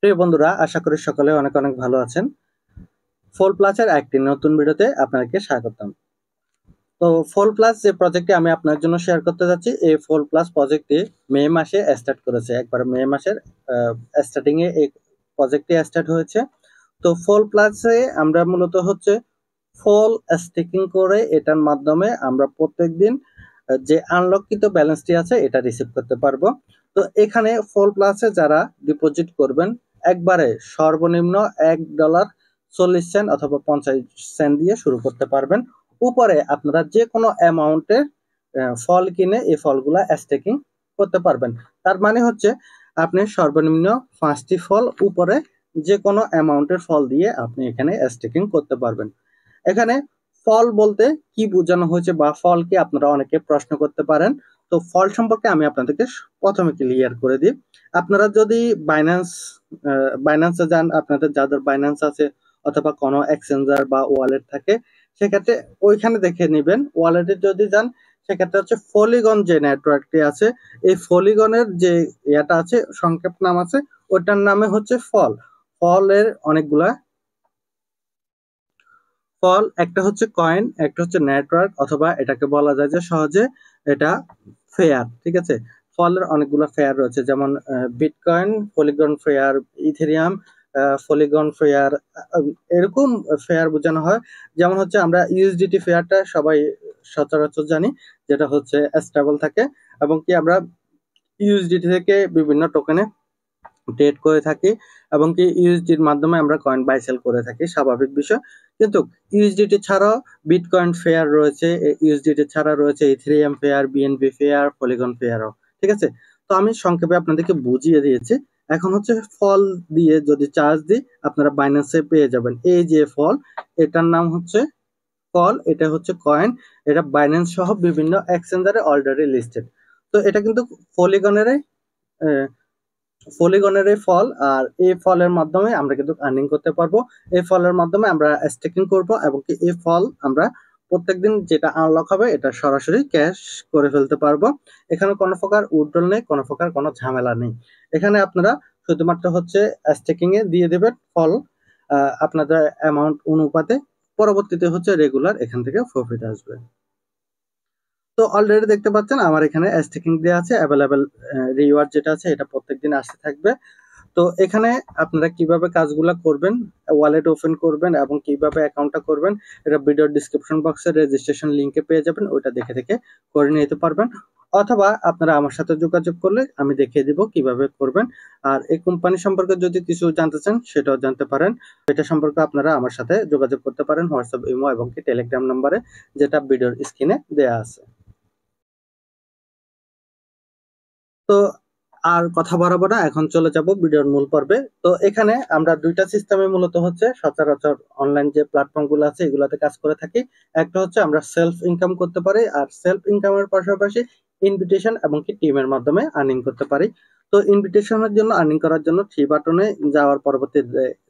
প্রিয় বন্ধুরা, আশা করি সকলে অনেক অনেক ভালো আছেন। ফোল প্লাসের একটি নতুন ভিডিওতে আপনাদেরকে স্বাগতম। তো ফোল প্লাস যে প্রজেক্টটি আমি আপনার জন্য শেয়ার করতে যাচ্ছি, এই ফোল প্লাস প্রজেক্টটি মে মাসে স্টার্ট করেছে। একবার মে মাসের স্টার্টিং এ এই প্রজেক্টটি স্টার্ট হয়েছে। তো ফোল প্লাসে আমরা মূলত হচ্ছে ফল স্টেকিং করে এটার মাধ্যমে আমরা প্রত্যেকদিন যে আনলককৃত ব্যালেন্সটি আছে এটা রিসিভ করতে পারবো। তো এখানে ফল প্লাসে যারা ডিপোজিট করবেন একবারে সর্বনিম্ন $1.40 অথবা 50 সেন্ট দিয়ে শুরু করতে পারবেন। উপরে আপনারা যে কোনো অ্যামাউন্টের ফল কিনে এই ফলগুলা স্টেকিং করতে পারবেন। তার মানে হচ্ছে আপনি সর্বনিম্ন 5টি ফল উপরে যে কোনো অ্যামাউন্টের ফল দিয়ে আপনি এখানে স্টেকিং করতে পারবেন। এখানে ফল বলতে কি বোঝানো হয়েছে বা ফল কি আপনারা অনেকে প্রশ্ন করতে পারেন। তো ফল সম্পর্কে আমি আপনাদেরকে প্রথমে ক্লিয়ার করে দিই। আপনারা যদি বাইন্যান্সে যান, আপনাদের যাদের বাইন্যান্স আছে অথবা কোনো এক্সচেঞ্জার বা ওয়ালেট থাকে, সেক্ষেত্রে ওইখানে দেখে নেবেন। ওয়ালেটে যদি যান সেক্ষেত্রে হচ্ছে পলিগন যে নেটওয়ার্কটি আছে, এই পলিগনের যে ইয়েটা আছে, সংক্ষেপ নাম আছে, ওটার নামে হচ্ছে ফল। ফলের অনেকগুলা ফল, একটা হচ্ছে কয়েন, একটা হচ্ছে নেটওয়ার্ক, অথবা এটাকে বলা যায় যে সহজে এটা ফেয়ার। ঠিক আছে, ফলের অনেকগুলো ফেয়ার রয়েছে, যেমন bitcoin, polygon fair, Ethereum, polygon fair, এরকম ফেয়ার বোঝানো হয়। যেমন হচ্ছে আমরা ইউএসডিটি ফেয়ারটা সবাই সচরাচর জানি, যেটা হচ্ছে স্টেবল থাকে এবং কি আমরা ইউএসডিটি থেকে বিভিন্ন টোকেনে ট্রেড করে থাকি এবং কি ইউএসডির মাধ্যমে আমরা কয়েন বাই সেল করে থাকি, স্বাভাবিক বিষয়। কিন্তু ইউএসডিটি ছাড়াও বিটকয়েন ফেয়ার রয়েছে, ইউএসডিটি ছাড়া রয়েছে Ethereum pair, BNB pair, Polygon ফেয়ারও। ঠিক আছে, তো আমি সংক্ষেপে আপনাদেরকে বুঝিয়ে দিয়েছি। এখন হচ্ছে ফল দিয়ে যদি চার্জ দিই আপনারা বাইন্যান্সে পেয়ে যাবেন। এই যে ফল, এটার নাম হচ্ছে ফল, এটা হচ্ছে কয়েন, এটা বাইন্যান্স সহ বিভিন্ন এক্সচেঞ্জারে অলরেডি লিস্টেড। তো এটা কিন্তু পলিগনের পলিগনের ফল, আর এই ফলের মাধ্যমে আমরা কিন্তু আর্নিং করতে পারবো। এই ফলের মাধ্যমে আমরা স্টেকিং করব এবং কি এই ফল আমরা প্রত্যেকদিন যেটা আনলক হবে এটা সরাসরি ক্যাশ করে ফেলতে পারবো। এখানে কোনো প্রকার উইথড্রল নেই, কোনো প্রকার কোনো ঝামেলা নেই। এখানে আপনারা শুধুমাত্র হচ্ছে স্টেকিং এ দিয়ে দেবেন ফল আপনাদের অ্যামাউন্ট অনুপাতে, পরবর্তীতে হচ্ছে রেগুলার এখান থেকে প্রফিট আসবে। তো অলরেডি দেখতে পাচ্ছেন আমার এখানে স্টেকিং দেওয়া আছে, অ্যাভেলেবেল রিওয়ার্ড যেটা আছে এটা প্রত্যেকদিন আসতে থাকবে। তো এখানে আপনারা কিভাবে কাজগুলো করবেন, ওয়ালেট ওপেন করবেন এবং কিভাবে অ্যাকাউন্টটা করবেন, এটা ভিডিওর ডিসক্রিপশন বক্সে রেজিস্ট্রেশন লিংকে পেয়ে যাবেন, ওইটা দেখে দেখে করে নিতে পারবেন। অথবা আপনারা আমার সাথে যোগাযোগ করলে আমি দেখিয়ে দিব কিভাবে করবেন। আর এই কোম্পানি সম্পর্কে যদি কিছু জানতে চান সেটাও জানতে পারেন। এটা সম্পর্কে আপনারা আমার সাথে যোগাযোগ করতে পারেন হোয়াটসঅ্যাপ, ইমো এবং কি টেলিগ্রাম নম্বরে, যেটা ভিডিওর স্ক্রিনে দেয়া আছে। তো আর কথা বাড়াবো না, এখন চলে যাব ভিডিওর মূল পর্বে। তো এখানে আমরা দুইটা সিস্টেমে মূলত হচ্ছে সচরাচর অনলাইন যে প্ল্যাটফর্ম গুলো আছে এগুলাতে কাজ করে থাকি। একটা হচ্ছে আমরা সেলফ ইনকাম করতে পারি, আর সেলফ ইনকামের পাশাপাশি ইনভিটেশন এবং কি টিমের মাধ্যমে আর্নিং করতে পারি। তো ইনভিটেশনের জন্য আর্নিং করার জন্য 3 বাটনে যাওয়ার পরবর্তী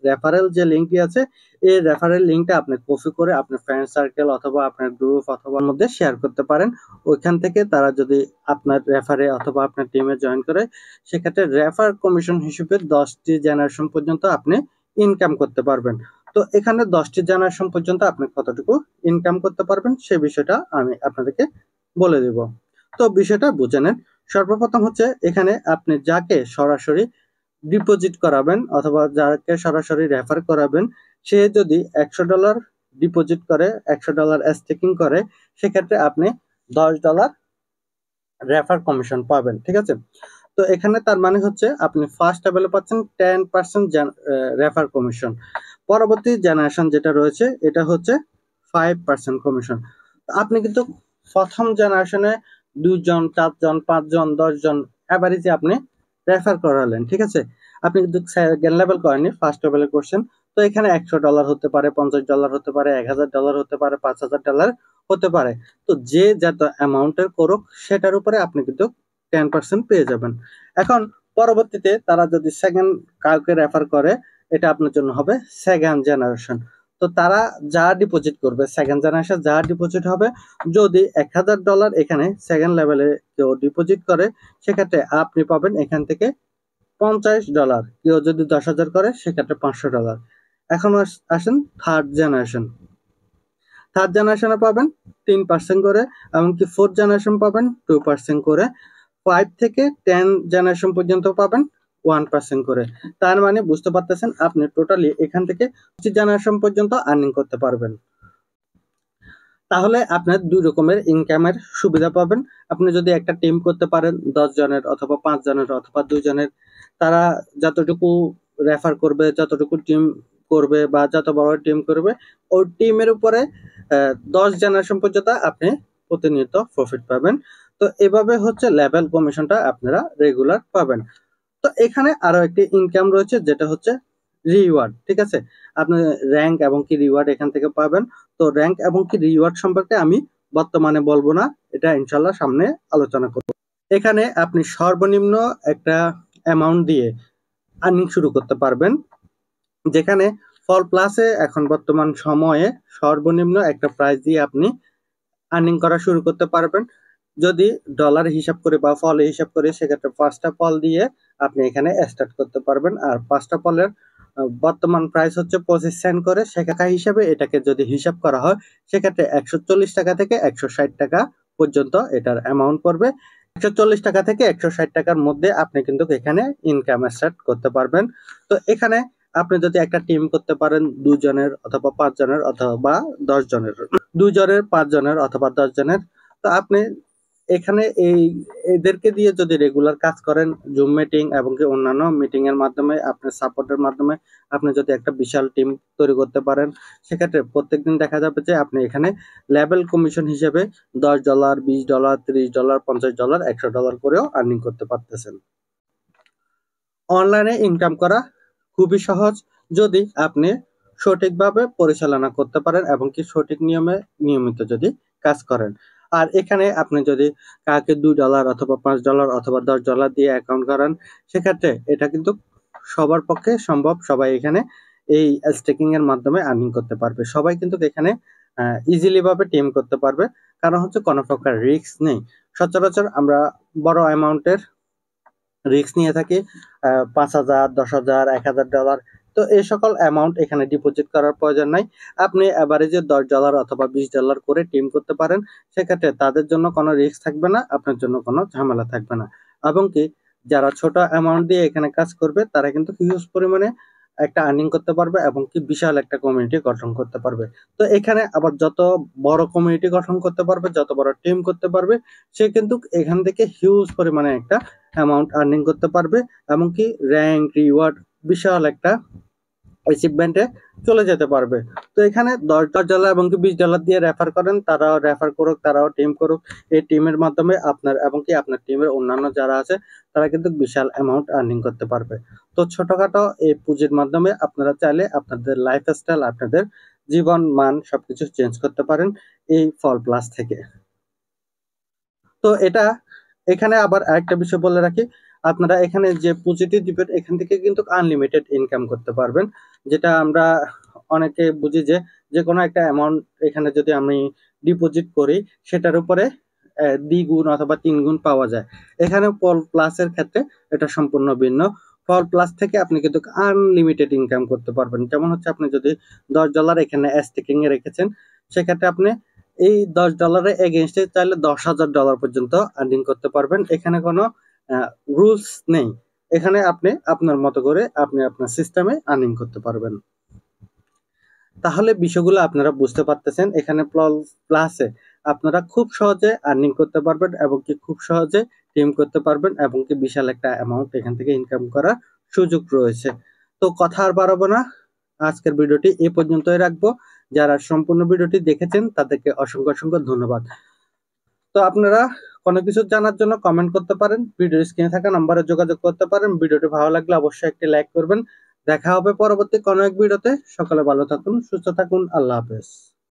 রেফারেল যে লিঙ্কটি আছে, এই রেফারেল লিঙ্কটা আপনি কপি করে আপনার ফ্রেন্ড সার্কেল অথবা আপনার গ্রুপ অথবা মধ্যে শেয়ার করতে পারেন। ওইখান থেকে তারা যদি আপনার রেফারে অথবা আপনার টিমে জয়েন করে, সেক্ষেত্রে রেফার কমিশন হিসেবে 10টি জেনারেশন পর্যন্ত আপনি ইনকাম করতে পারবেন। তো এখানে 10টি জেনারেশন পর্যন্ত আপনি কতটুকু ইনকাম করতে পারবেন সে বিষয়টা আমি আপনাদেরকে বলে দেব। তো বিষয়টা বুঝে নেন। সর্বপ্রথম হচ্ছে এখানে আপনি যাকে সরাসরি ডিপোজিট করাবেন অথবা যাকে সরাসরি রেফার করাবেন, সে যদি $100 ডিপোজিট করে, $100 স্টেকিং করে, সেক্ষেত্রে আপনি $10 রেফার কমিশন পাবেন। ঠিক আছে, তো এখানে তার মানে হচ্ছে আপনি ফার্স্ট লেভেলে পাচ্ছেন 10% রেফার কমিশন। পরবর্তী জেনারেশন যেটা রয়েছে এটা হচ্ছে 5% কমিশন। আপনি কিন্তু প্রথম জেনারেশনে 2 জন, 4 জন, 5 জন, 10 জন এভারেজে আপনি রেফার করালেন। ঠিক আছে, আপনি কিন্তু সেকেন্ড লেভেল করেননি, ফার্স্ট লেভেলে করছেন। তো এখানে $100 হতে পারে, $50 হতে পারে, $1000 হতে পারে, $5000 হতে পারে। তো যে যত অ্যামাউন্টের করুক সেটার উপরে আপনি কিন্তু 10% পেয়ে যাবেন। এখন পরবর্তীতে তারা যদি সেকেন্ড কাউকে রেফার করে, এটা আপনার জন্য হবে সেকেন্ড জেনারেশন। তো তারা যা ডিপোজিট করবে, সেকেন্ড জেনারেশন যা ডিপোজিট হবে, যদি $1000 এখানে সেকেন্ড লেভেলে কেউ ডিপোজিট করে, সেক্ষেত্রে আপনি পাবেন এখান থেকে $50, কেউ যদি 10,000 করে সেক্ষেত্রে $500। এখন আসেন থার্ড জেনারেশনে পাবেন 3% করে, এমনকি ফোর্থ জেনারেশন পাবেন 2% করে, 5 থেকে 10 জেনারেশন পর্যন্ত পাবেন 1% করে। তার মানে বুঝতে পারতেছেন আপনি টোটালি এখান থেকে 25 জেনারেশন পর্যন্ত আর্নিং করতে পারবেন। তাহলে আপনার দুই রকমের ইনকামের সুবিধা পাবেন। আপনি যদি একটা টিম করতে পারেন 10 জনের অথবা 5 জনের অথবা 2 জনের, তারা যতটুকু রেফার করবে, যতটুকু টিম করবে বা যত বড় টিম করবে, ওই টিমের উপরে 10 জেনারেশন পর্যন্ত আপনি প্রতিনিয়ত প্রফিট পাবেন। তো এভাবে হচ্ছে লেভেল কমিশনটা আপনারা রেগুলার পাবেন। তো এখানে আরো একটি ইনকাম রয়েছে যেটা হচ্ছে রিওয়ার্ড। ঠিক আছে, আপনি র্যাঙ্ক এবং কি রিওয়ার্ড এখান থেকে পাবেন। তো র্যাঙ্ক এবং কি রিওয়ার্ড সম্পর্কে আমি বর্তমানে বলবো না, এটা ইনশাল্লাহ সামনে আলোচনা করব। এখানে আপনি সর্বনিম্ন একটা অ্যামাউন্ট দিয়ে আর্নিং শুরু করতে পারবেন, যেখানে ফল প্লাসে এখন বর্তমান সময়ে সর্বনিম্ন একটা প্রাইস দিয়ে আপনি আর্নিং করা শুরু করতে পারবেন। যদি ডলার হিসাব করে বা ফল হিসাব করে সেক্ষেত্রে 5টা ফল দিয়ে আপনি এখানে স্টার্ট করতে পারবেন। আর 5টা ফলের বর্তমান প্রাইস হচ্ছে 25 সেন্ট করে। টাকা হিসাবে এটাকে যদি হিসাব করা হয় সেক্ষেত্রে 140 টাকা থেকে 160 টাকা পর্যন্ত এটার অ্যামাউন্ট পড়বে। 140 টাকা থেকে 160 টাকার মধ্যে আপনি কিন্তু এখানে ইনকাম স্টার্ট করতে পারবেন। তো এখানে আপনি যদি একটা টিম করতে পারেন 2 জনের অথবা 5 জনের অথবা 10 জনের, 2 জনের 5 জনের অথবা 10 জনের, তো আপনি এখানে এদেরকে দিয়ে যদি রেগুলার কাজ করেন, জুম মিটিং এবং কি অন্যান্য মিটিং এর মাধ্যমে আপনার সাপোর্টের মাধ্যমে আপনি যদি একটা বিশাল টিম তৈরি করতে পারেন, সেক্ষেত্রে প্রত্যেকদিন দেখা যাবে যে আপনি এখানে লেভেল কমিশন হিসেবে $10, $20, $30, $50, $100 করেও আর্নিং করতে পারতেছেন। অনলাইনে ইনকাম করা খুবই সহজ যদি আপনি সঠিকভাবে পরিচালনা করতে পারেন এবং কি সঠিক নিয়মে নিয়মিত যদি কাজ করেন। আর এখানে আপনি যদি কাউকে $2 অথবা $5 অথবা $10 দিয়ে অ্যাকাউন্ট করান, সেক্ষেত্রে এটা কিন্তু সবার পক্ষে সম্ভব। সবাই এখানে এই স্টেকিং এর মাধ্যমে আর্নিং করতে পারবে। সবাই কিন্তু এখানে ইজিলি ভাবে টিম করতে পারবে, কারণ হচ্ছে কোনো প্রকার রিস্ক নেই। সচরাচর আমরা বড় অ্যামাউন্টের রিস্ক নিয়ে থাকি, 5,000, 10,000, $1,000। তো এই সকল অ্যামাউন্ট এখানে ডিপোজিট করার প্রয়োজন নাই। আপনি এভারেজে $10 অথবা $20 করে টিম করতে পারেন। সেক্ষেত্রে তাদের জন্য কোনো রিস্ক থাকবে না, আপনার জন্য কোনো ঝামেলা থাকবে না। এবং কি যারা ছোট অ্যামাউন্ট দিয়ে এখানে কাজ করবে তারা কিন্তু হিউজ পরিমাণে একটা আর্নিং করতে পারবে এবং কি বিশাল একটা কমিউনিটি গঠন করতে পারবে। তো এখানে আবার যত বড় কমিউনিটি গঠন করতে পারবে, যত বড় টিম করতে পারবে, সে কিন্তু এখান থেকে হিউজ পরিমাণে একটা অ্যামাউন্ট আর্নিং করতে পারবে এবং কি র্যাঙ্ক রিওয়ার্ড বিশাল একটা অ্যাচিভমেন্টে চলে যেতে পারবে। তো এখানে $10 এবং কি $20 দিয়ে রেফার করেন, তারাও রেফার করুক, তারাও টিম করুক। এই টিমের মাধ্যমে আপনার এবং কি আপনার টিমের অন্যান্য যারা আছে তারা কিন্তু বিশাল অ্যামাউন্ট আর্নিং করতে পারবে। তো ছোটখাটো এই পুঁজির মাধ্যমে আপনারা চাইলে আপনাদের লাইফস্টাইল, আপনাদের জীবন মান সবকিছু চেঞ্জ করতে পারেন এই ফল প্লাস থেকে। তো এখানে আবার আরেকটা বিষয় বলে রাখি, আপনারা এখানে যে পুঁজিটি দিবেন এখান থেকে কিন্তু আনলিমিটেড ইনকাম করতে পারবেন। যেটা আমরা অনেকে বুঝি যে কোনো একটা অ্যামাউন্ট এখানে যদি আমি ডিপোজিট করি সেটার উপরে দ্বিগুণ অথবা 3 গুণ পাওয়া যায়। এখানে ফল প্লাসের ক্ষেত্রে এটা সম্পূর্ণ ভিন্ন। ফল প্লাস থেকে আপনি কিন্তু আনলিমিটেড ইনকাম করতে পারবেন। যেমন হচ্ছে আপনি যদি $10 এখানে স্টেকিং এ রেখেছেন, সেক্ষেত্রে আপনি এই $10 এগেইনস্টে চাইলে $10,000 পর্যন্ত আর্নিং করতে পারবেন। এখানে কোনো রুলস নেই। এখানে আপনি আপনার মতো করে আপনি আপনার সিস্টেমে আর্নিং করতে পারবেন। তাহলে বিষয়গুলো আপনারা বুঝতে পারতেছেন। এখানে প্লাসে আপনারা খুব সহজে আর্নিং করতে পারবেন এবং কি খুব সহজে টিম করতে পারবেন এবং কি বিশাল একটা অ্যামাউন্ট এখান থেকে ইনকাম করার সুযোগ রয়েছে। তো কথা আর বাড়াবো না, আজকের ভিডিওটি এই পর্যন্তই রাখবো। যারা সম্পূর্ণ ভিডিওটি দেখেছেন তাদেরকে অসংখ্য অসংখ্য ধন্যবাদ। তো আপনারা কোনো কিছু জানার জন্য কমেন্ট করতে পারেন, ভিডিও স্ক্রিনে থাকা নাম্বারে যোগাযোগ করতে পারেন। ভিডিওটি ভালো লাগলে অবশ্যই একটি লাইক করবেন। দেখা হবে পরবর্তী কোনো এক ভিডিওতে। সকলে ভালো থাকুন, সুস্থ থাকুন, আল্লাহ হাফেজ।